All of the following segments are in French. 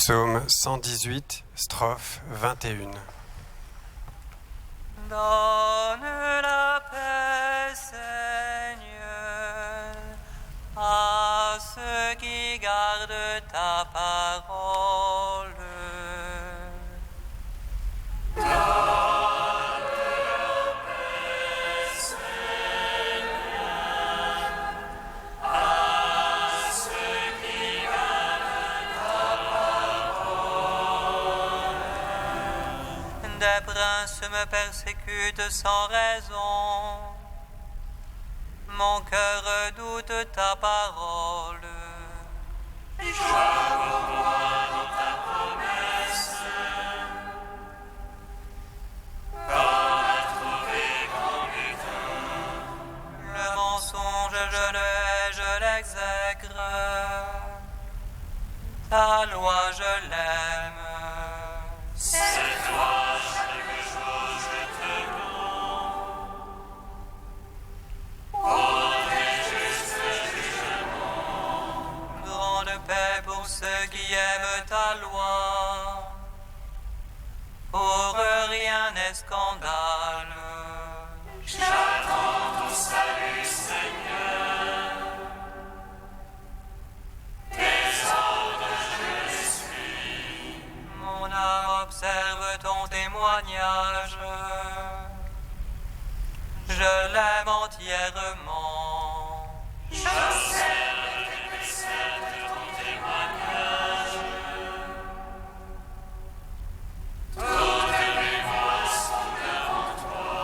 Psaume 118, strophe 21. Donne la paix, Seigneur, à ceux qui gardent ta parole. Des princes me persécutent sans raison. Mon cœur redoute ta parole. Le mensonge, je le hais, je l'exècre. Ta loi, je l'aime. Pour ceux qui aiment ta loi, pour eux rien n'est scandale. J'attends ton salut, Seigneur. Tes ordres, je les suis. Mon âme observe ton témoignage. Je l'aime entièrement. J'observe tes préceptes, ton témoignage. Toutes mes voies sont devant toi.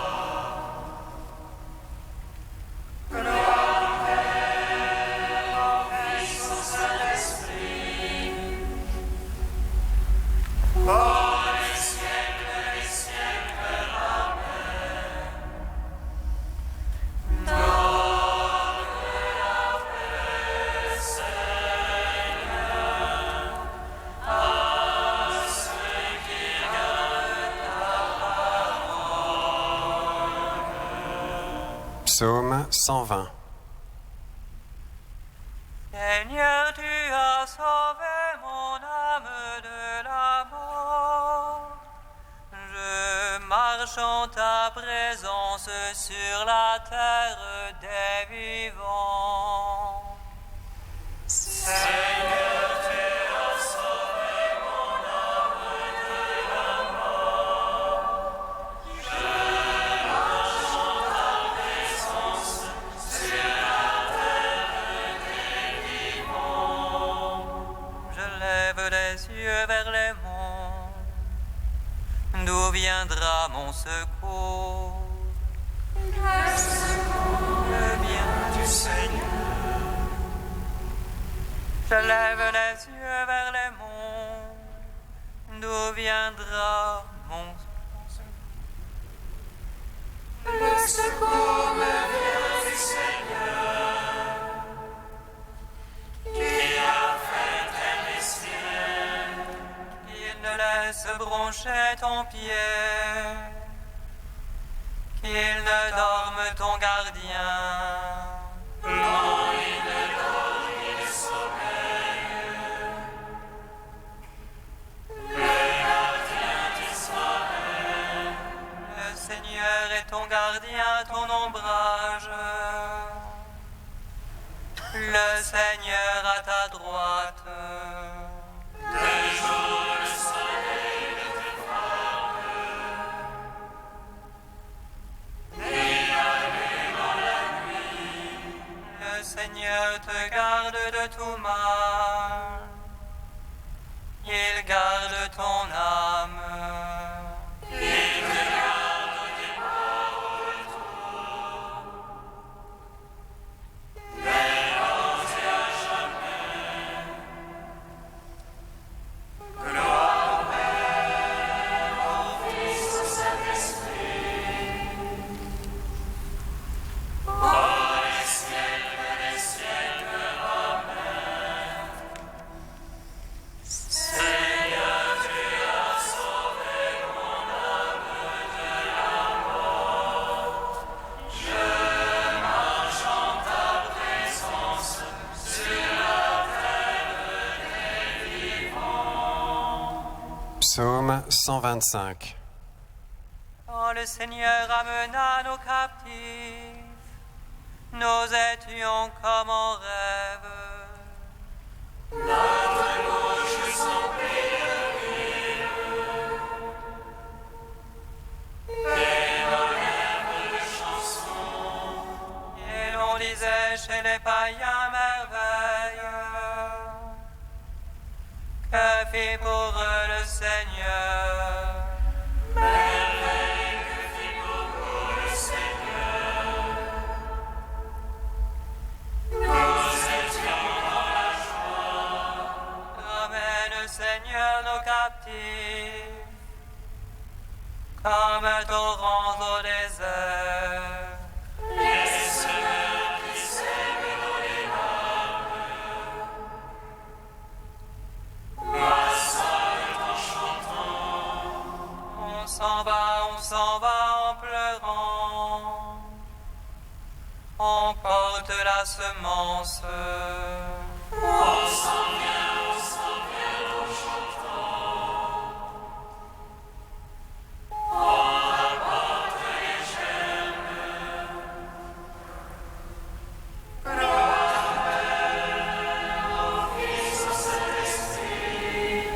Gloire au Père, au Fils, au Saint-Esprit. Pour les siècles des siècles. Amen. Psaume 120. Seigneur, tu as sauvé mon âme de la mort. Je marche en ta présence sur la terre des vivants. Seigneur, tu as sauvé mon âme de la mort. Je marche en ta présence sur la terre des vivants. Je lève les yeux vers les monts. D'où viendra mon secours? Le bien Du Seigneur. Je lève les yeux vers les monts. D'où viendra mon secours? Le secours me vient du Seigneur, qui a fait terre et ciel. Qu'il ne laisse broncher ton pied, qu'il ne dorme ton gardien. Non, il ne dort ni ne sommeille. Le gardien d'Israël. Le Seigneur est ton gardien, ton ombrage. Le Seigneur à ta droite. De jour le soleil ne te frappe, ni la nuit dans la nuit. Le Seigneur te garde de tout mal. Il garde ton âme. Il te garde des morts au retour, maintenant et à jamais. Gloire au Père, au Fils, au Saint-Esprit. Pour les siècles des siècles. Amen. Seigneur, tu as sauvé Psaume 125. Quand le Seigneur amena nos captifs, nous étions comme en rêve. Notre bouche s'emplit de rire, et nos lèvres de chansons. Et l'on disait chez les païens merveille, que fit pour eux le Seigneur. Merveille que fit pour vous le Seigneur. Nous étions dans la joie. Ramène, Seigneur, nos captifs, comme un torrent au désert. Laisse-le qui sème dans les larmes. Moissonne en chantant. On s'en va en pleurant. On porte la semence. On s'en vient en chantant. On rapporte les germes. Gloire au Père, au Fils, au Saint-Esprit.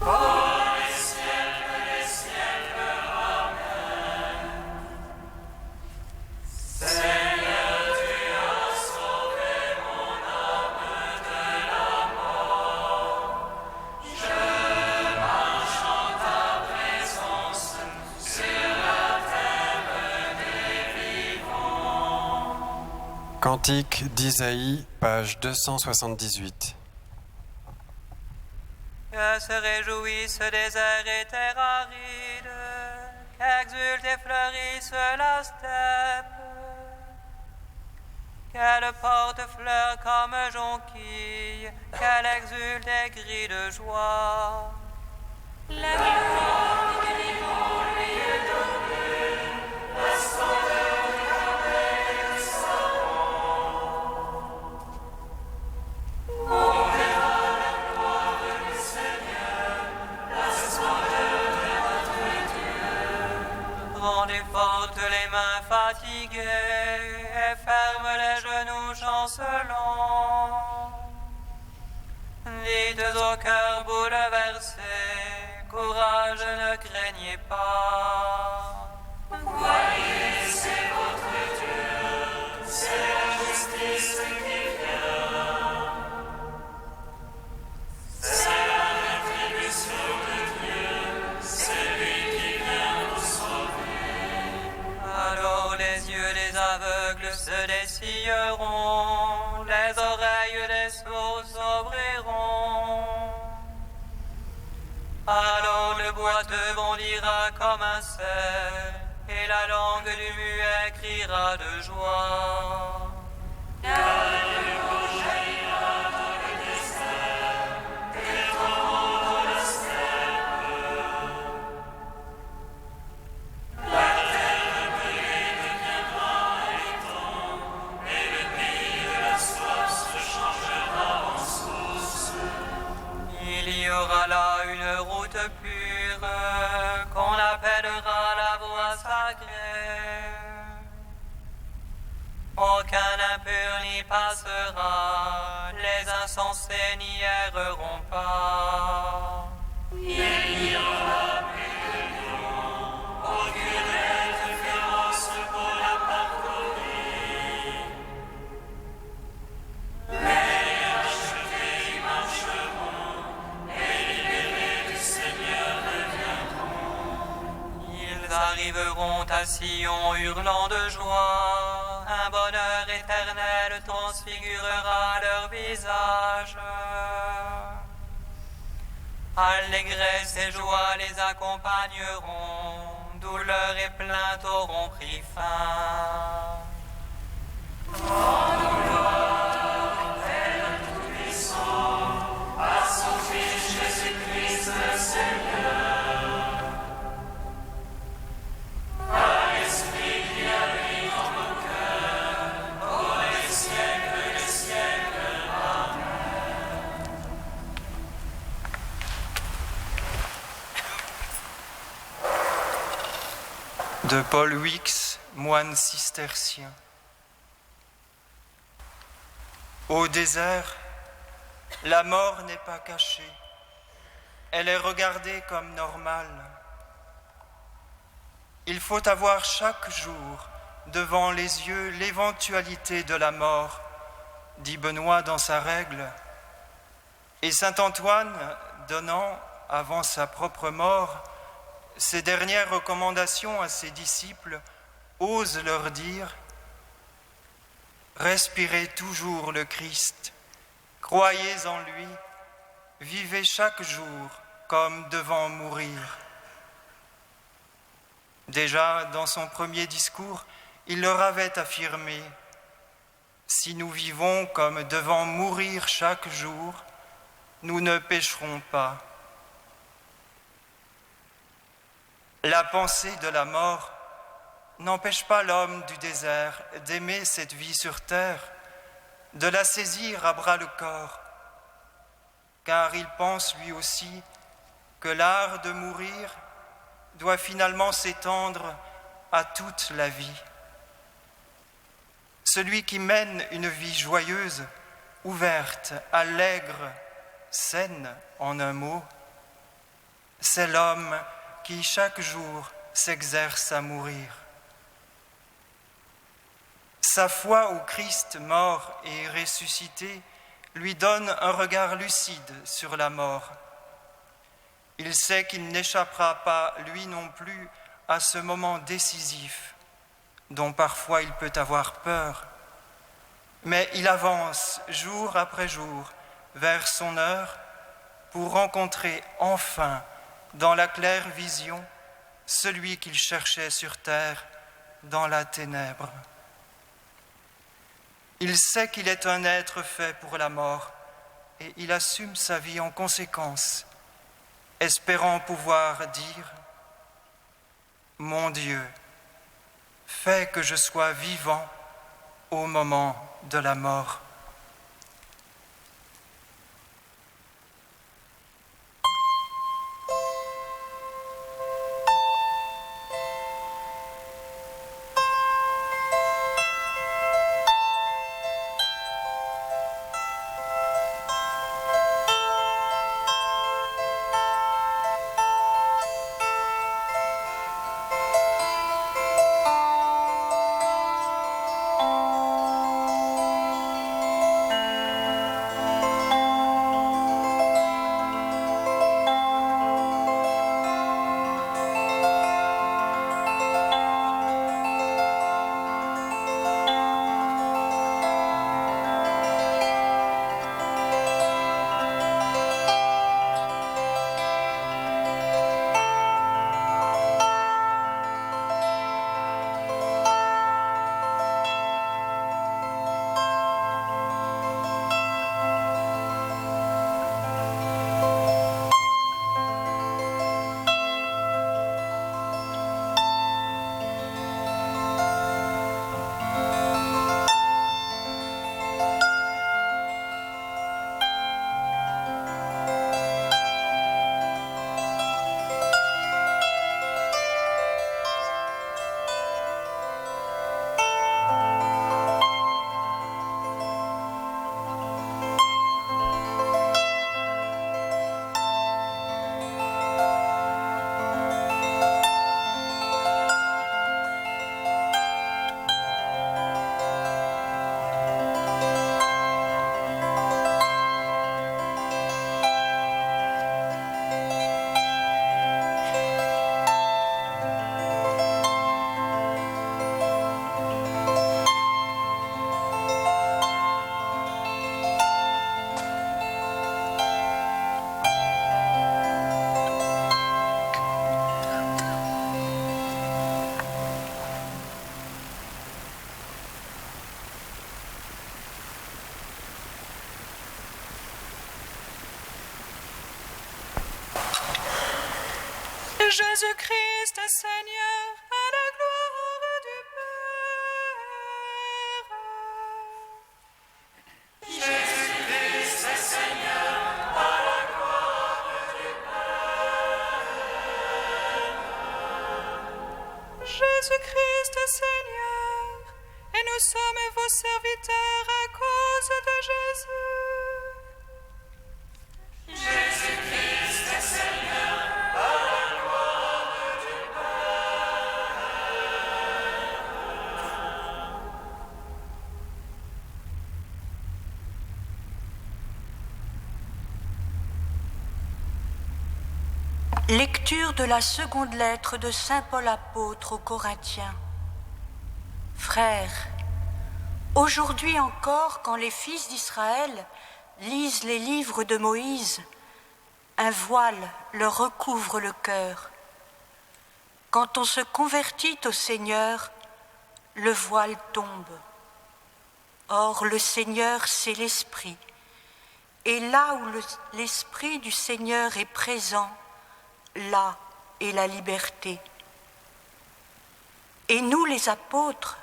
Pour les siècles des siècles. Amen. Seigneur, tu as sauvé mon âme de la mort. Je marche en ta présence sur la terre des vivants. Cantique d'Isaïe, page 278. Que se réjouisse désert et terre aride, qu'exulte et fleurisse la steppe, qu'elle porte fleurs comme jonquille, qu'elle exulte et crie de joie. Rendez fortes les mains fatiguées et ferme les genoux chancelants. Dites au cœur bouleversé, courage, ne craignez pas. Voyez, c'est votre Dieu, c'est la justice qui vient. C'est la rétribution de Dieu, c'est lui qui vient nous sauver. Alors les yeux des aveugles se dessilleront, les oreilles des sourds s'ouvriront. Alors le boiteux bondira comme un cerf, et la langue du muet criera de joie. Il y aura là une route pure qu'on appellera la voie sacrée. Aucun impur n'y passera, les insensés n'y erreront pas. Il y aura plus de lions, aucune bête féroce pour la parcourir. Les achetés y marcheront, et libérés du Seigneur reviendront. Ils arriveront à Sion hurlant de joie. Un bonheur éternel transfigurera leur visage. Allégresse et joie les accompagneront. Douleur et plainte auront pris fin. À son Fils Jésus-Christ le Seigneur. À l'Esprit qui habite en nos cœurs, pour les siècles des siècles. Amen. De Paul Wix, moine cistercien. Au désert, la mort n'est pas cachée, elle est regardée comme normale. Il faut avoir chaque jour devant les yeux l'éventualité de la mort, dit Benoît dans sa règle, et saint Antoine, donnant, avant sa propre mort, ses dernières recommandations à ses disciples, ose leur dire « Respirez toujours le Christ, croyez en lui, vivez chaque jour comme devant mourir. » Déjà, dans son premier discours, il leur avait affirmé « Si nous vivons comme devant mourir chaque jour, nous ne pécherons pas. » La pensée de la mort n'empêche pas l'homme du désert d'aimer cette vie sur terre, de la saisir à bras-le-corps, car il pense lui aussi que l'art de mourir doit finalement s'étendre à toute la vie. Celui qui mène une vie joyeuse, ouverte, allègre, saine en un mot, c'est l'homme qui chaque jour s'exerce à mourir. Sa foi au Christ mort et ressuscité lui donne un regard lucide sur la mort. Il sait qu'il n'échappera pas, lui non plus, à ce moment décisif dont parfois il peut avoir peur. Mais il avance jour après jour vers son heure pour rencontrer enfin, dans la claire vision, celui qu'il cherchait sur terre dans la ténèbre. Il sait qu'il est un être fait pour la mort et il assume sa vie en conséquence, espérant pouvoir dire « Mon Dieu, fais que je sois vivant au moment de la mort. » Jésus-Christ est Seigneur, à la gloire du Père. Jésus-Christ est Seigneur, à la gloire du Père. Jésus sommes vos serviteurs à cause de Jésus. Jésus-Christ est Seigneur, à la gloire du Père. Lecture de la seconde lettre de saint Paul apôtre aux Corinthiens. Frères, aujourd'hui encore, quand les fils d'Israël lisent les livres de Moïse, un voile leur recouvre le cœur. Quand on se convertit au Seigneur, le voile tombe. Or, le Seigneur, c'est l'Esprit. Et là où l'Esprit du Seigneur est présent, là est la liberté. Et nous, les apôtres,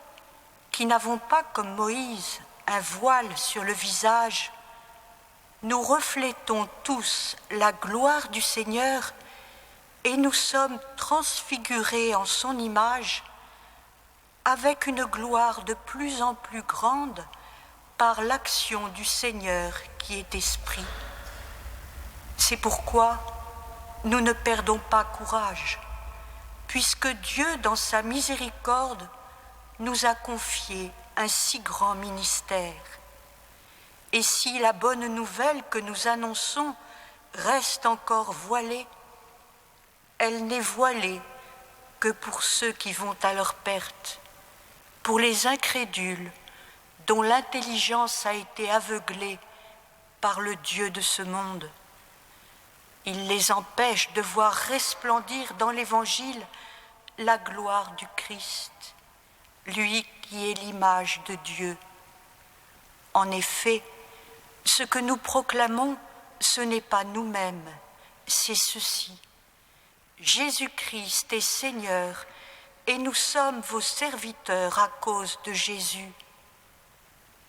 qui n'avons pas comme Moïse un voile sur le visage, nous reflétons tous la gloire du Seigneur et nous sommes transfigurés en son image avec une gloire de plus en plus grande par l'action du Seigneur qui est Esprit. C'est pourquoi nous ne perdons pas courage, puisque Dieu, dans sa miséricorde, nous a confié un si grand ministère. Et si la bonne nouvelle que nous annonçons reste encore voilée, elle n'est voilée que pour ceux qui vont à leur perte, pour les incrédules dont l'intelligence a été aveuglée par le Dieu de ce monde. Il les empêche de voir resplendir dans l'Évangile la gloire du Christ, lui qui est l'image de Dieu. En effet, ce que nous proclamons, ce n'est pas nous-mêmes, c'est ceci. Jésus-Christ est Seigneur, et nous sommes vos serviteurs à cause de Jésus.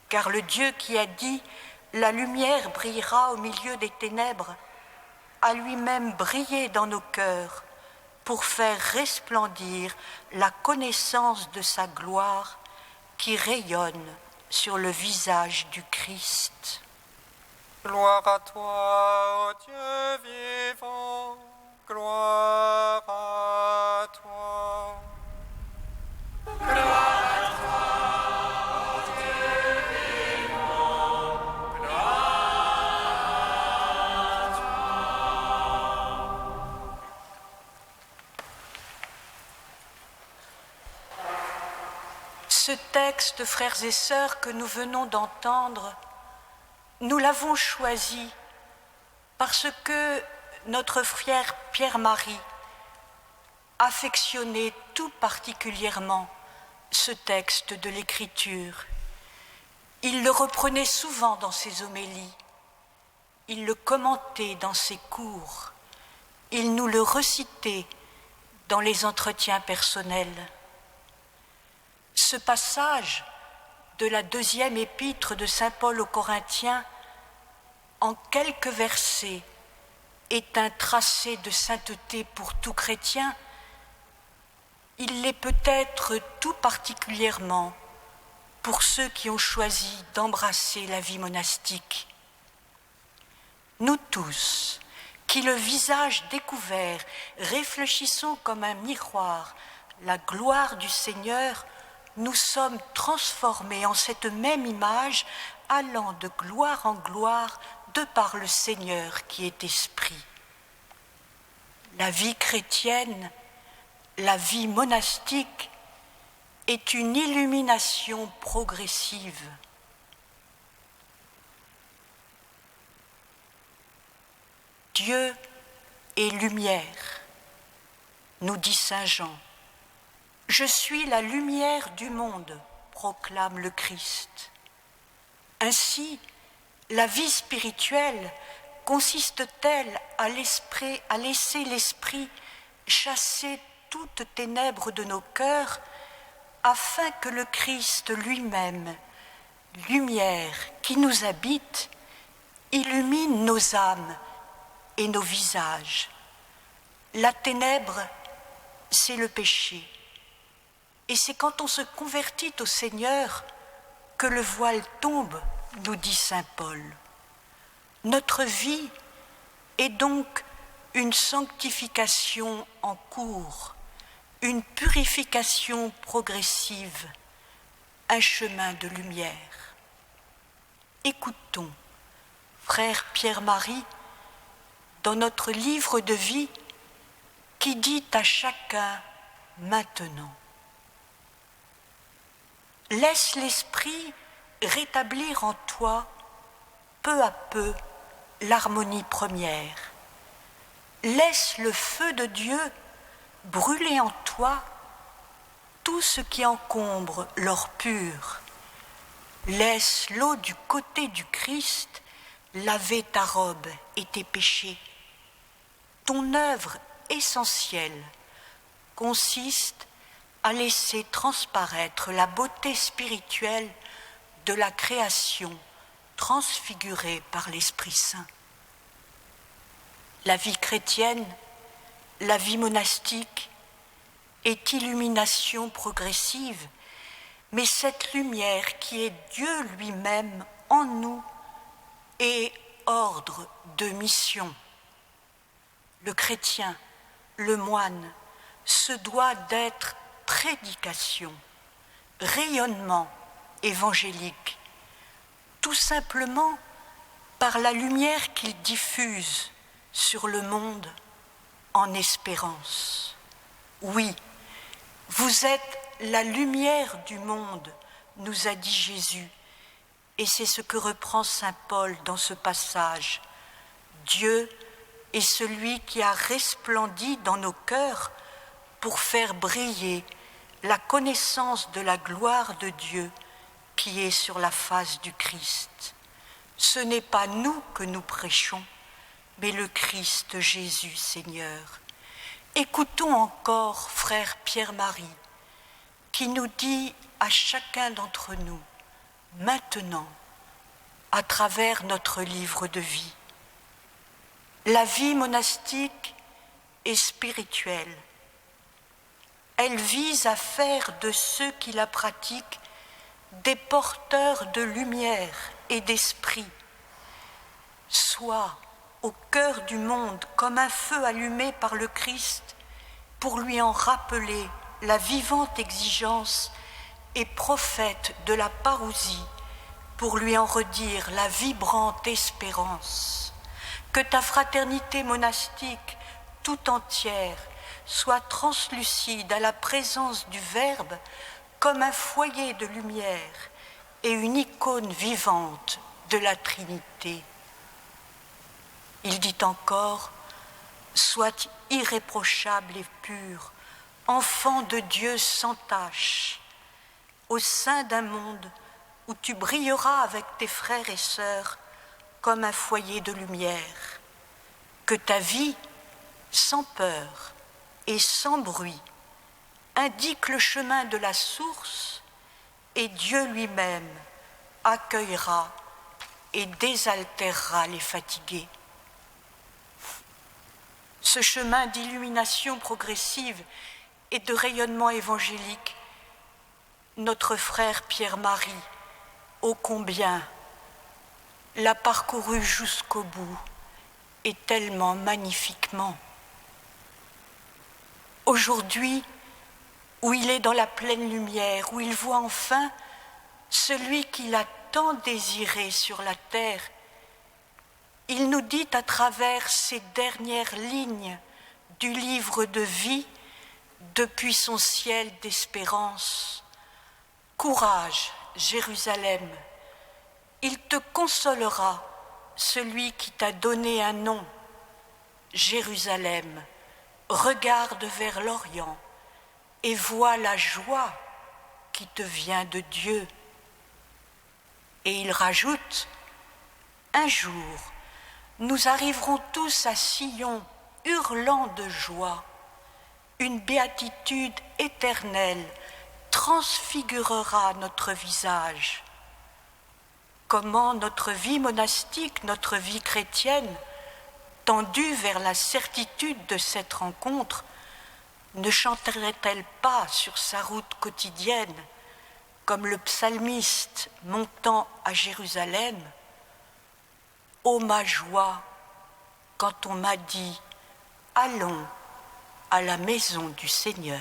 Car le Dieu qui a dit « La lumière brillera au milieu des ténèbres », a lui-même brillé dans nos cœurs pour faire resplendir la connaissance de sa gloire qui rayonne sur le visage du Christ. Gloire à toi, ô Dieu vivant, gloire à toi. Gloire à toi, ô Dieu vivant, gloire à toi. Ce texte, frères et sœurs, que nous venons d'entendre, nous l'avons choisi parce que notre frère Pierre-Marie affectionnait tout particulièrement ce texte de l'Écriture. Il le reprenait souvent dans ses homélies, il le commentait dans ses cours, il nous le recitait dans les entretiens personnels. Ce passage de la deuxième épître de saint Paul aux Corinthiens, en quelques versets, est un tracé de sainteté pour tout chrétien. Il l'est peut-être tout particulièrement pour ceux qui ont choisi d'embrasser la vie monastique. Nous tous, qui le visage découvert, réfléchissons comme un miroir la gloire du Seigneur, nous sommes transformés en cette même image, allant de gloire en gloire, de par le Seigneur qui est Esprit. La vie chrétienne, la vie monastique, est une illumination progressive. Dieu est lumière, nous dit saint Jean. Je suis la lumière du monde, proclame le Christ. Ainsi, la vie spirituelle consiste-t-elle à laisser l'esprit chasser toutes ténèbres de nos cœurs, afin que le Christ lui-même, lumière qui nous habite, illumine nos âmes et nos visages. La ténèbre, c'est le péché. Et c'est quand on se convertit au Seigneur que le voile tombe, nous dit saint Paul. Notre vie est donc une sanctification en cours, une purification progressive, un chemin de lumière. Écoutons, frère Pierre-Marie, dans notre livre de vie, qui dit à chacun maintenant. Laisse l'esprit rétablir en toi peu à peu l'harmonie première. Laisse le feu de Dieu brûler en toi tout ce qui encombre l'or pur. Laisse l'eau du côté du Christ laver ta robe et tes péchés. Ton œuvre essentielle consiste à laisser transparaître la beauté spirituelle de la création transfigurée par l'Esprit Saint. La vie chrétienne, la vie monastique est illumination progressive, mais cette lumière qui est Dieu lui-même en nous est ordre de mission. Le chrétien, le moine, se doit d'être prédication, rayonnement évangélique, tout simplement par la lumière qu'il diffuse sur le monde en espérance. Oui, vous êtes la lumière du monde, nous a dit Jésus, et c'est ce que reprend saint Paul dans ce passage. Dieu est celui qui a resplendi dans nos cœurs pour faire briller la connaissance de la gloire de Dieu qui est sur la face du Christ. Ce n'est pas nous que nous prêchons, mais le Christ Jésus Seigneur. Écoutons encore frère Pierre-Marie, qui nous dit à chacun d'entre nous, maintenant, à travers notre livre de vie, la vie monastique est spirituelle. Elle vise à faire de ceux qui la pratiquent des porteurs de lumière et d'esprit, soit au cœur du monde comme un feu allumé par le Christ pour lui en rappeler la vivante exigence et prophète de la parousie pour lui en redire la vibrante espérance. Que ta fraternité monastique tout entière soit translucide à la présence du Verbe comme un foyer de lumière et une icône vivante de la Trinité. Il dit encore, sois irréprochable et pur, enfant de Dieu sans tache, au sein d'un monde où tu brilleras avec tes frères et sœurs comme un foyer de lumière. Que ta vie, sans peur et sans bruit, indique le chemin de la source et Dieu lui-même accueillera et désaltérera les fatigués. Ce chemin d'illumination progressive et de rayonnement évangélique, notre frère Pierre-Marie, ô combien l'a parcouru jusqu'au bout et tellement magnifiquement. Aujourd'hui, où il est dans la pleine lumière, où il voit enfin celui qu'il a tant désiré sur la terre, il nous dit à travers ces dernières lignes du livre de vie, depuis son ciel d'espérance, « Courage, Jérusalem, il te consolera, celui qui t'a donné un nom. Jérusalem, regarde vers l'Orient et vois la joie qui te vient de Dieu. » Et il rajoute, « Un jour, nous arriverons tous à Sion, hurlant de joie. Une béatitude éternelle transfigurera notre visage. » Comment notre vie monastique, notre vie chrétienne, tendue vers la certitude de cette rencontre, ne chanterait-elle pas sur sa route quotidienne comme le psalmiste montant à Jérusalem, ô ma joie, quand on m'a dit « Allons à la maison du Seigneur ».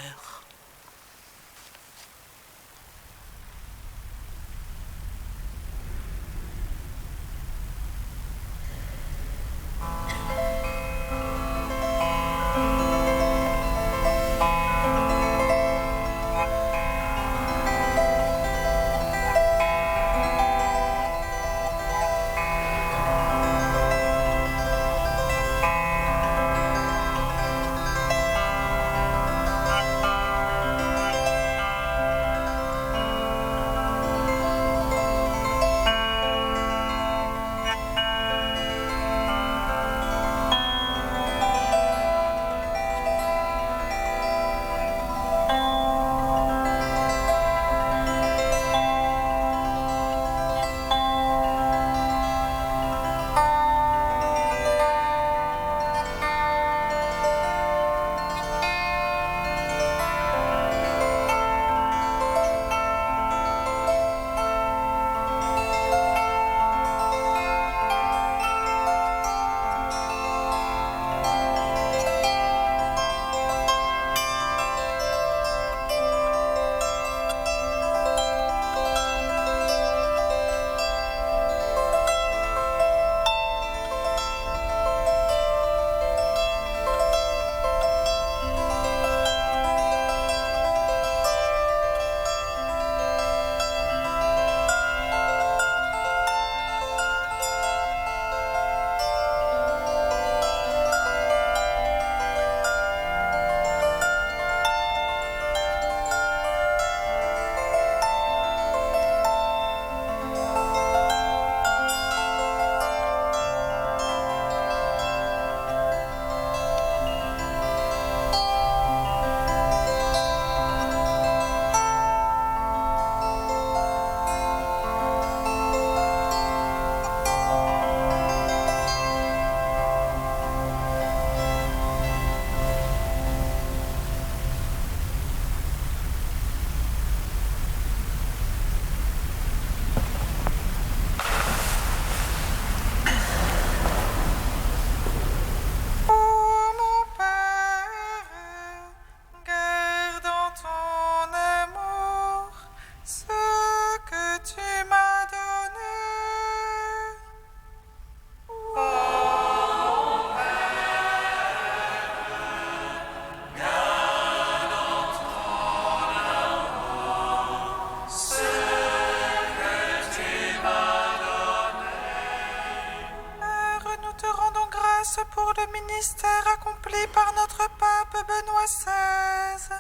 Pour le ministère accompli par notre pape Benoît XVI.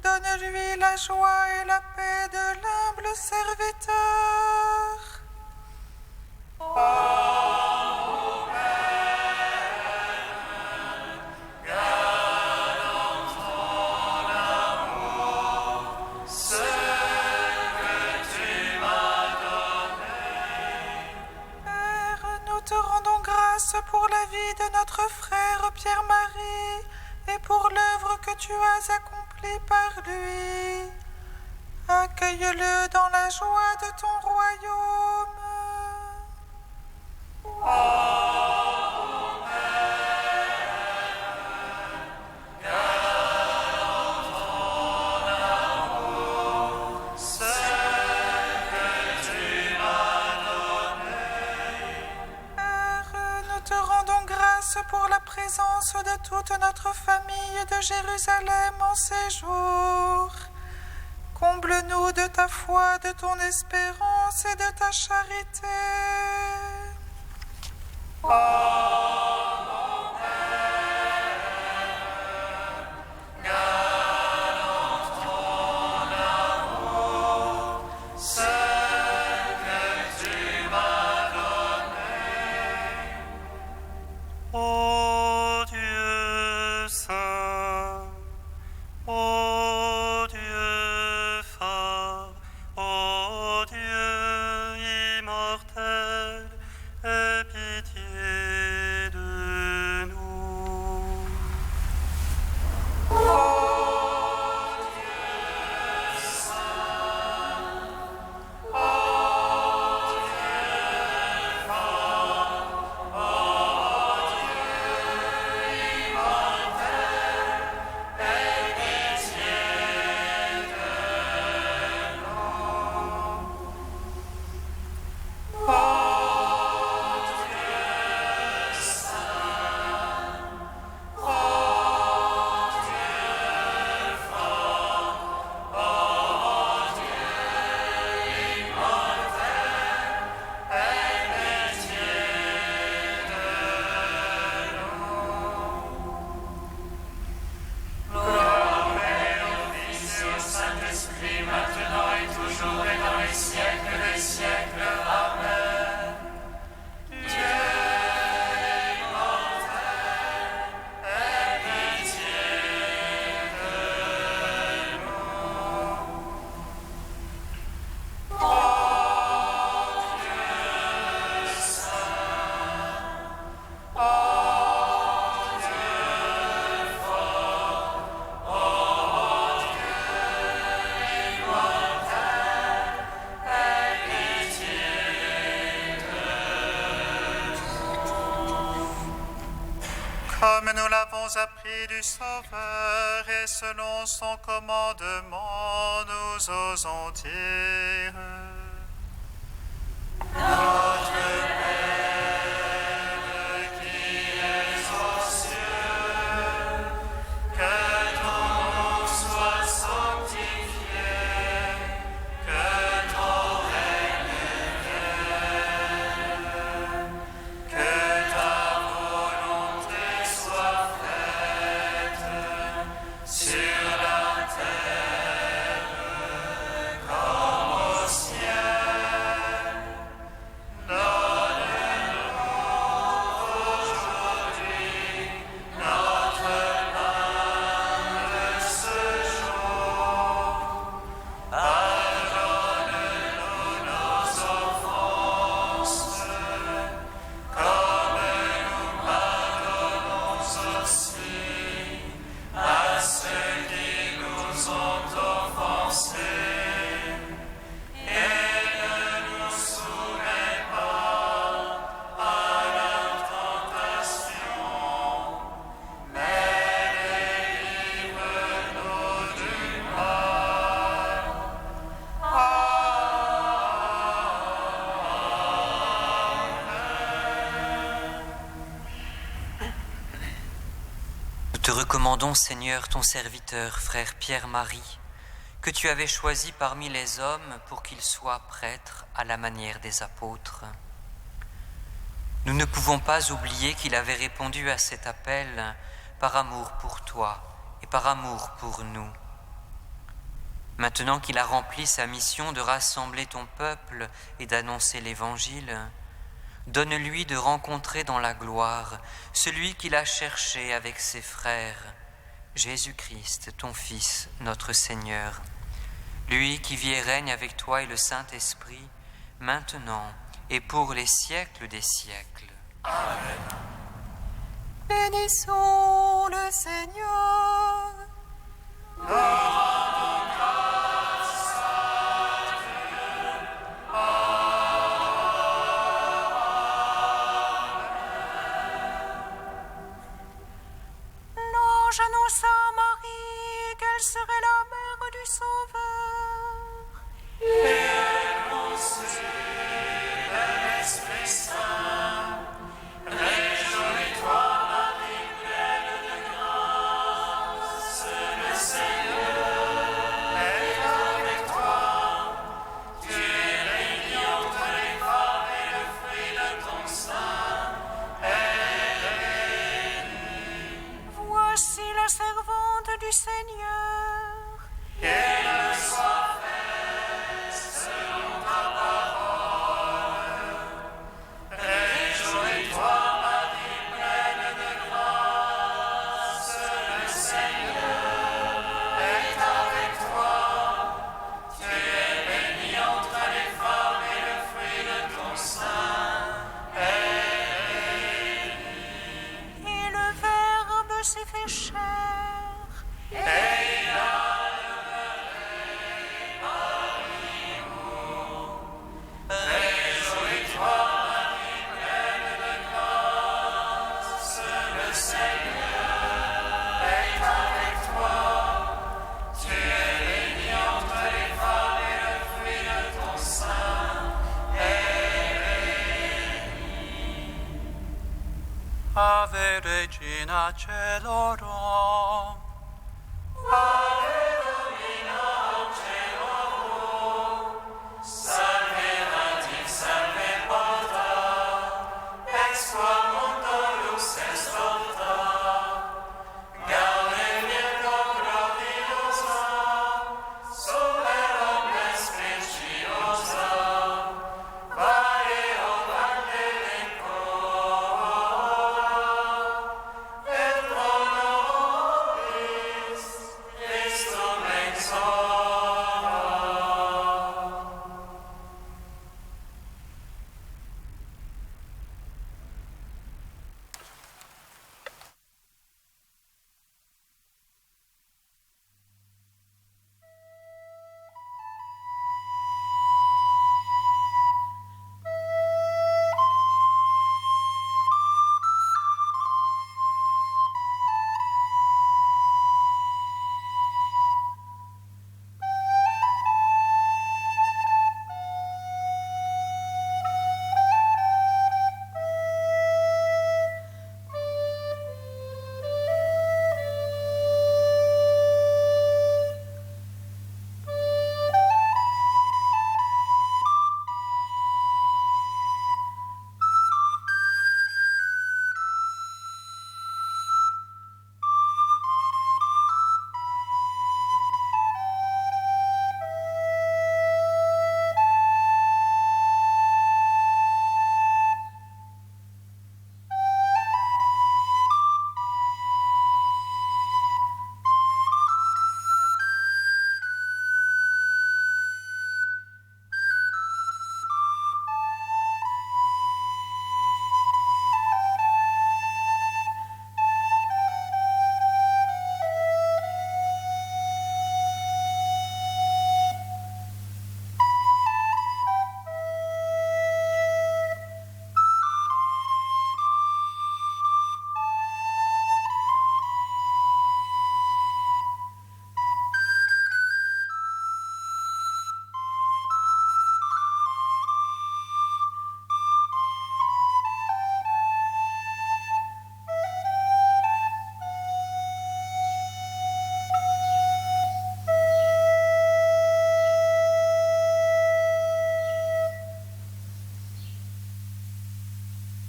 Donne-lui la joie et la paix de l'humble serviteur. Pour la vie de notre frère Pierre-Marie et pour l'œuvre que tu as accomplie par lui. Accueille-le dans la joie de ton royaume. Pour la présence de toute notre famille de Jérusalem en séjour. Comble-nous de ta foi, de ton espérance et de ta charité. Dieu immortel, aie pitié de avons appris du Sauveur et selon son commandement, nous osons dire: Notre Père qui es aux cieux, que ton nom soit sanctifié, que ton règne vienne, que ta volonté soit faite sur la terre comme au ciel. Donne-nous aujourd'hui notre pain de ce jour. Pardonne-nous nos offenses, comme nous pardonnons aussi à ceux qui nous ont offensés. Et ne nous soumets pas à la tentation, mais délivre-nous du mal. Nous te recommandons, Seigneur, ton serviteur, frère Pierre-Marie, que tu avais choisi parmi les hommes pour qu'il soit prêtre à la manière des apôtres. Nous ne pouvons pas oublier qu'il avait répondu à cet appel par amour pour toi et par amour pour nous. Maintenant qu'il a rempli sa mission de rassembler ton peuple et d'annoncer l'Évangile, donne-lui de rencontrer dans la gloire celui qu'il a cherché avec ses frères, Jésus-Christ, ton Fils, notre Seigneur, lui qui vit et règne avec toi et le Saint-Esprit, maintenant et pour les siècles des siècles. Amen. Bénissons le Seigneur. L'ange annonça à Marie qu'elle serait la mère du Sauveur. L'Esprit Saint, réjouis-toi, Marie, pleine de grâce, le Seigneur est avec toi. Tu es bénie entre les femmes et le fruit de ton sein est béni. Voici la servante du Seigneur. Qu'elle soit faite selon ta parole. Réjouis-toi, Marie, pleine de grâce, le Seigneur est avec toi. Tu es bénie entre les femmes et le fruit de ton sein est béni. Et le Verbe s'est fait chair. Et il a demeuré parmi nous. Réjouis-toi, Marie, pleine de grâce, le Seigneur est avec toi. Tu es bénie entre les femmes et le fruit de ton sein est béni. Ave Regina Celorum. Ave